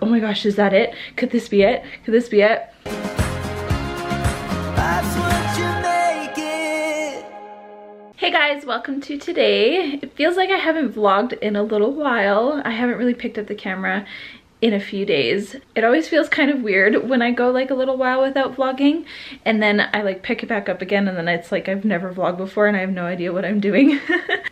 oh my gosh, is that it? Could this be it? Could this be it? Hey guys, welcome to today. It feels like I haven't vlogged in a little while. I haven't really picked up the camera in a few days. It always feels kind of weird when I go like a little while without vlogging and then I like pick it back up again and then it's like I've never vlogged before and I have no idea what I'm doing.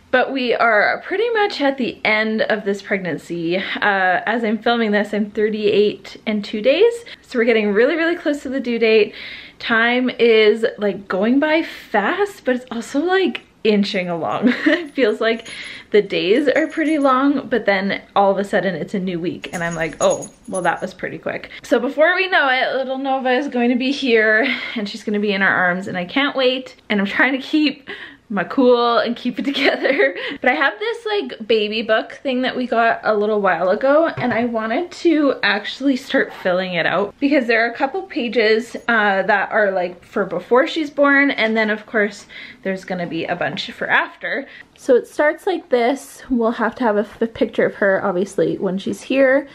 But we are pretty much at the end of this pregnancy. As I'm filming this, I'm 38 and 2 days. So we're getting really close to the due date. Time is like going by fast, but it's also like inching along. It feels like the days are pretty long, but then all of a sudden it's a new week and I'm like, oh, well that was pretty quick. So before we know it, little Nova is going to be here and she's going to be in our arms and I can't wait, and I'm trying to keep my cool and keep it together. But I have this like baby book thing that we got a little while ago and I wanted to actually start filling it out because there are a couple pages that are like for before she's born, and then of course there's gonna be a bunch for after. So it starts like this. We'll have to have a picture of her obviously when she's here.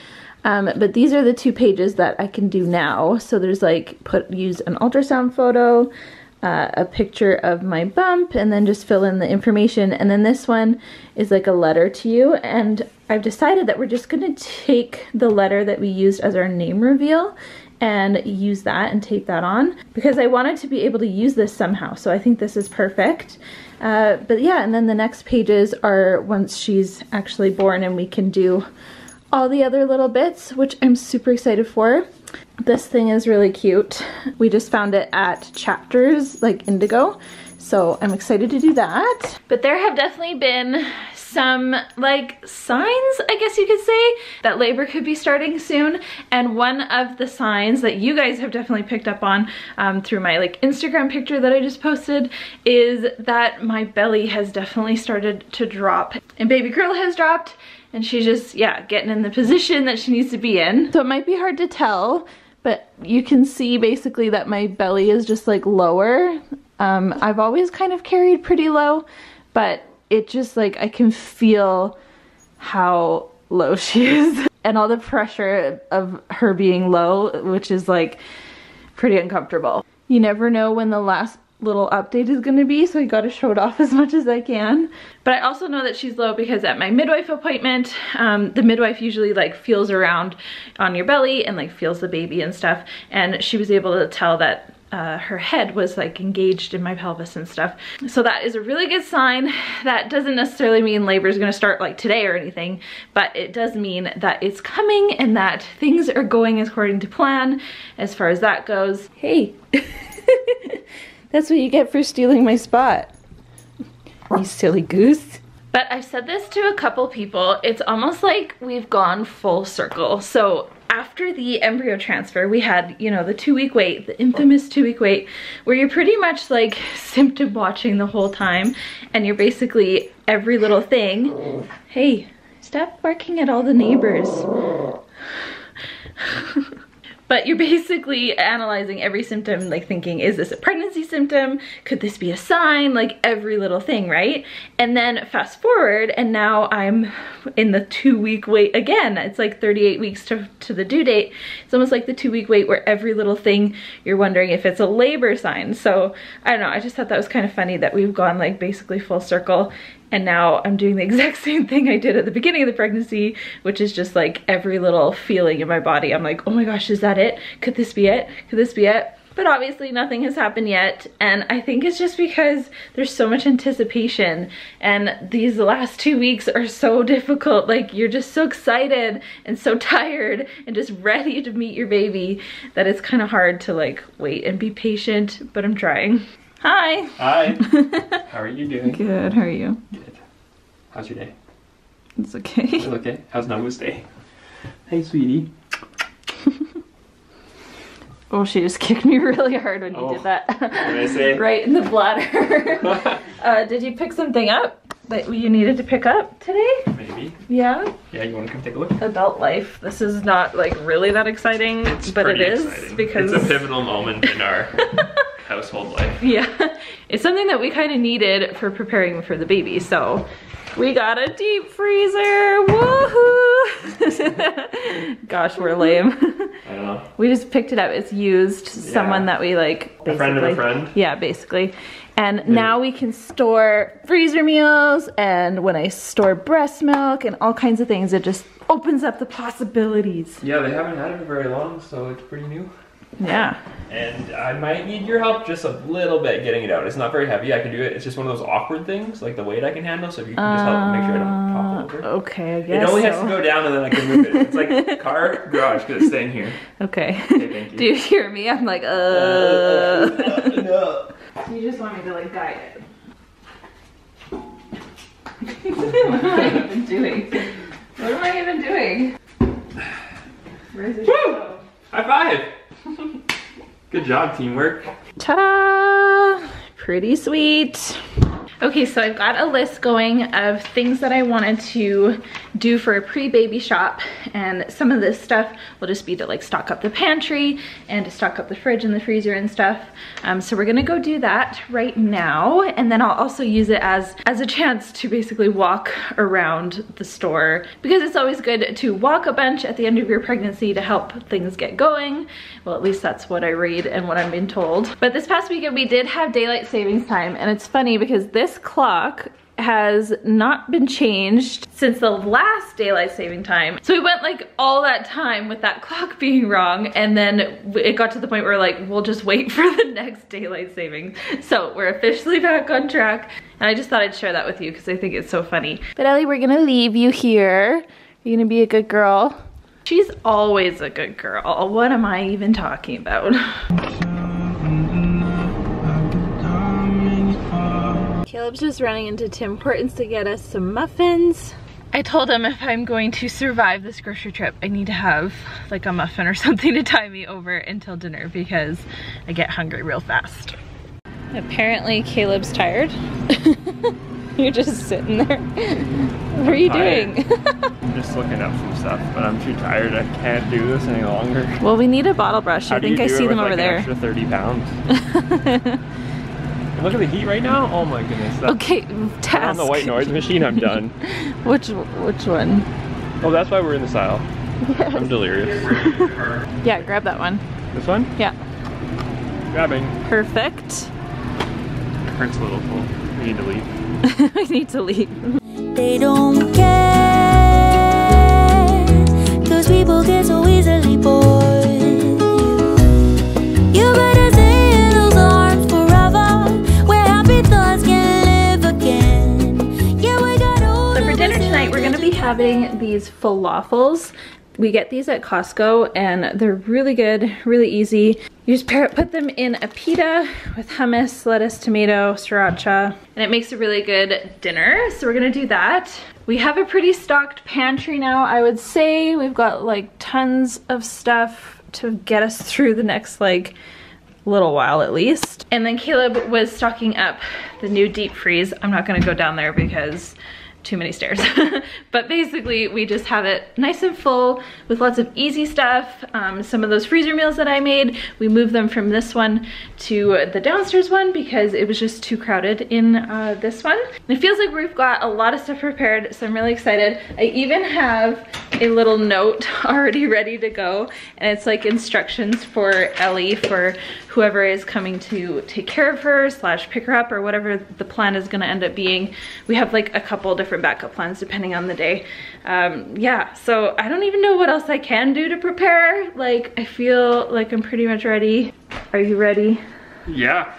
But these are the 2 pages that I can do now. So there's like use an ultrasound photo, a picture of my bump, and then just fill in the information. And then this one is like a letter to you, and I've decided that we're just gonna take the letter that we used as our name reveal and use that and tape that on because I wanted to be able to use this somehow. So I think this is perfect. But yeah, and then the next pages are once she's actually born and we can do all the other little bits, which I'm super excited for. This thing is really cute. We just found it at Chapters, like Indigo. So I'm excited to do that. But there have definitely been some like signs, I guess you could say, that labor could be starting soon. And one of the signs that you guys have definitely picked up on through my like Instagram picture that I just posted is that my belly has definitely started to drop. And baby girl has dropped. And she's just, yeah, getting in the position that she needs to be in. So it might be hard to tell, but you can see basically that my belly is just like lower. I've always kind of carried pretty low, but it just like, I can feel how low she is. And all the pressure of her being low, which is like pretty uncomfortable. You never know when the last little update is gonna be, so I gotta show it off as much as I can. But I also know that she's low because at my midwife appointment, the midwife usually like feels around on your belly and like feels the baby and stuff, and she was able to tell that her head was like engaged in my pelvis and stuff. So that is a really good sign. That doesn't necessarily mean labor is gonna start like today or anything, but it does mean that it's coming and that things are going according to plan as far as that goes. Hey. That's what you get for stealing my spot, you silly goose. But I've said this to a couple people, it's almost like we've gone full circle. So after the embryo transfer, we had, you know, the 2-week wait, the infamous 2-week wait, where you're pretty much like symptom watching the whole time, and you're basically every little thing. Hey, stop barking at all the neighbors. But you're basically analyzing every symptom, like thinking, is this a pregnancy symptom? Could this be a sign? Like every little thing, right? And then fast forward, and now I'm in the 2-week wait again. It's like 38 weeks to the due date. It's almost like the 2-week wait where every little thing you're wondering if it's a labor sign. So I don't know, I just thought that was kind of funny that we've gone like basically full circle. And now I'm doing the exact same thing I did at the beginning of the pregnancy, which is just like every little feeling in my body. I'm like, oh my gosh, is that it? Could this be it? Could this be it? But obviously nothing has happened yet. And I think it's just because there's so much anticipation. And these last 2 weeks are so difficult. Like you're just so excited and so tired and just ready to meet your baby that it's kind of hard to like wait and be patient, but I'm trying. Hi. Hi. How are you doing? Good, how are you? Good. How's your day? It's okay. It's okay. How's Nova's day? Hey, sweetie. Oh, she just kicked me really hard when you did that. What did I say? Right in the bladder. Did you pick something up that you needed to pick up today? Maybe. Yeah? Yeah, you want to come take a look? Adult life. This is not like really that exciting, but it is exciting. because it's a pivotal moment in our household life. Yeah. It's something that we kind of needed for preparing for the baby. So we got a deep freezer. Woohoo! Gosh, we're lame. I don't know. We just picked it up. It's used. Yeah. Someone that we like. A friend of a friend. Yeah, basically. And now we can store freezer meals, and when I store breast milk and all kinds of things, it just opens up the possibilities. Yeah, they haven't had it for very long, so it's pretty new. Yeah. And I might need your help just a little bit getting it out. It's not very heavy. I can do it. It's just one of those awkward things, like the weight I can handle. So if you can just help make sure I don't topple over. Okay, I guess it only has to go down and then I can move it. It's like car, garage, because it's staying here. Okay. Okay, thank you. Do you hear me? I'm like, No. You just want me to like guide it. What am I even doing? What am I even doing? Where is it? Woo! High five! Good job, teamwork. Ta-da! Pretty sweet. Okay, so I've got a list going of things that I wanted to do for a pre-baby shop, and some of this stuff will just be to like stock up the pantry and to stock up the fridge and the freezer and stuff. So we're gonna go do that right now, and then I'll also use it as a chance to basically walk around the store, because it's always good to walk a bunch at the end of your pregnancy to help things get going. Well, at least that's what I read and what I'm being told. But this past weekend we did have daylight savings time, and it's funny because this clock has not been changed since the last daylight saving time. So we went like all that time with that clock being wrong, and then it got to the point where like, we'll just wait for the next daylight saving. So we're officially back on track, and I just thought I'd share that with you because I think it's so funny. But Ellie, we're gonna leave you here. You're gonna be a good girl. She's always a good girl. What am I even talking about? Caleb's just running into Tim Hortons to get us some muffins. I told him if I'm going to survive this grocery trip, I need to have like a muffin or something to tie me over until dinner because I get hungry real fast. Apparently Caleb's tired. You're just sitting there. What are you doing? I'm just looking up some stuff, but I'm too tired. I can't do this any longer. Well, we need a bottle brush. I think I see them over there. Extra 30 pounds. Look at the heat right now. Oh my goodness. Okay, task. On the white noise machine, I'm done. Which one? Oh, that's why we're in this aisle. Yes. I'm delirious. Yeah, grab that one. This one? Yeah. Grabbing. Perfect. Hurts a little full. We need to leave. I need to leave. They don't care, 'cause people get so easily bored. You better stay in those arms forever, where happy thoughts can live again. Yeah, we got old. So for dinner tonight, we're gonna be having these falafels. We get these at Costco and they're really good, really easy. You just put them in a pita with hummus, lettuce, tomato, sriracha, and it makes a really good dinner. So we're gonna do that. We have a pretty stocked pantry now, I would say. We've got like tons of stuff to get us through the next like little while at least. And then Caleb was stocking up the new deep freeze. I'm not gonna go down there because too many stairs. But basically we just have it nice and full with lots of easy stuff. Some of those freezer meals that I made, we moved them from this one to the downstairs one because it was just too crowded in this one. And it feels like we've got a lot of stuff prepared, so I'm really excited. I even have a little note already ready to go, and it's like instructions for Ellie, for whoever is coming to take care of her / pick her up, or whatever the plan is gonna end up being. We have like a couple different backup plans depending on the day. Yeah, so I don't even know what else I can do to prepare. Like, I feel like I'm pretty much ready. Are you ready? Yeah,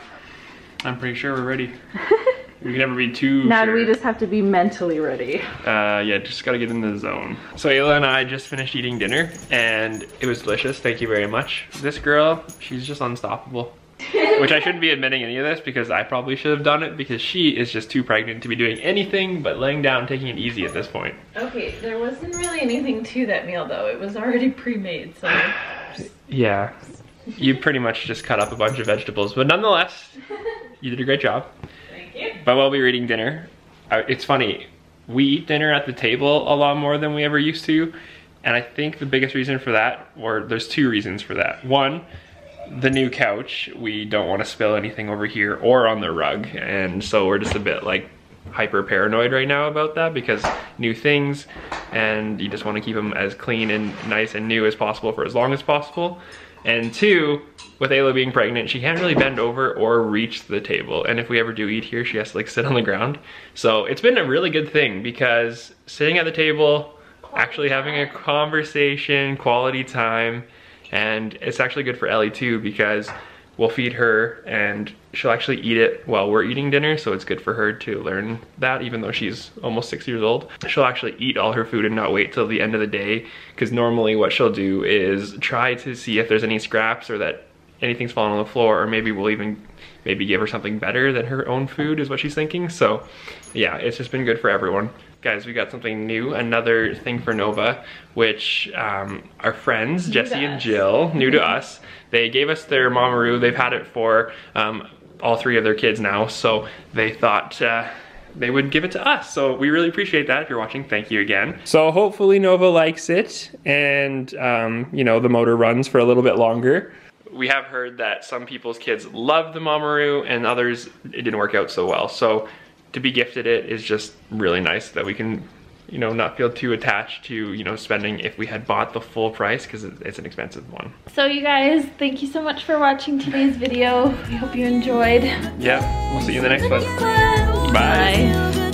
I'm pretty sure we're ready. We can never be too Now sure. do we just have to be mentally ready? Yeah, just gotta get in the zone. So Ayla and I just finished eating dinner and it was delicious, thank you very much. This girl, she's just unstoppable. Which I shouldn't be admitting any of this because I probably should have done it, because she is just too pregnant to be doing anything but laying down, taking it easy at this point. Okay, there wasn't really anything to that meal though. It was already pre-made, so. Yeah, you pretty much just cut up a bunch of vegetables, but nonetheless, you did a great job. Thank you. But while we were eating dinner, it's funny, we eat dinner at the table a lot more than we ever used to, and I think the biggest reason for that, or there's two reasons for that. One, the new couch, we don't want to spill anything over here or on the rug, and so we're just a bit like hyper paranoid right now about that because new things, and you just want to keep them as clean and nice and new as possible for as long as possible. And 2, with Ayla being pregnant, she can't really bend over or reach the table. And if we ever do eat here, she has to like sit on the ground. So it's been a really good thing because sitting at the table, actually having a conversation, quality time, and it's actually good for Ellie too because we'll feed her and she'll actually eat it while we're eating dinner, so it's good for her to learn that even though she's almost 6 years old. She'll actually eat all her food and not wait till the end of the day, because normally what she'll do is try to see if there's any scraps or that anything's fallen on the floor, or maybe we'll even maybe give her something better than her own food is what she's thinking. So yeah, it's just been good for everyone. Guys, we got something new, another thing for Nova, which our friends, Jesse and Jill, new to us, they gave us their Mamaroo. They've had it for all 3 of their kids now, so they thought they would give it to us. So we really appreciate that. If you're watching, thank you again. So hopefully Nova likes it, and you know, the motor runs for a little bit longer. We have heard that some people's kids love the Mamaroo and others, it didn't work out so well. So to be gifted it is just really nice that we can, you know, not feel too attached to, you know, spending if we had bought the full price, because it's an expensive one. So you guys, thank you so much for watching today's video. We hope you enjoyed. Yeah, we'll see you in the next one. Bye.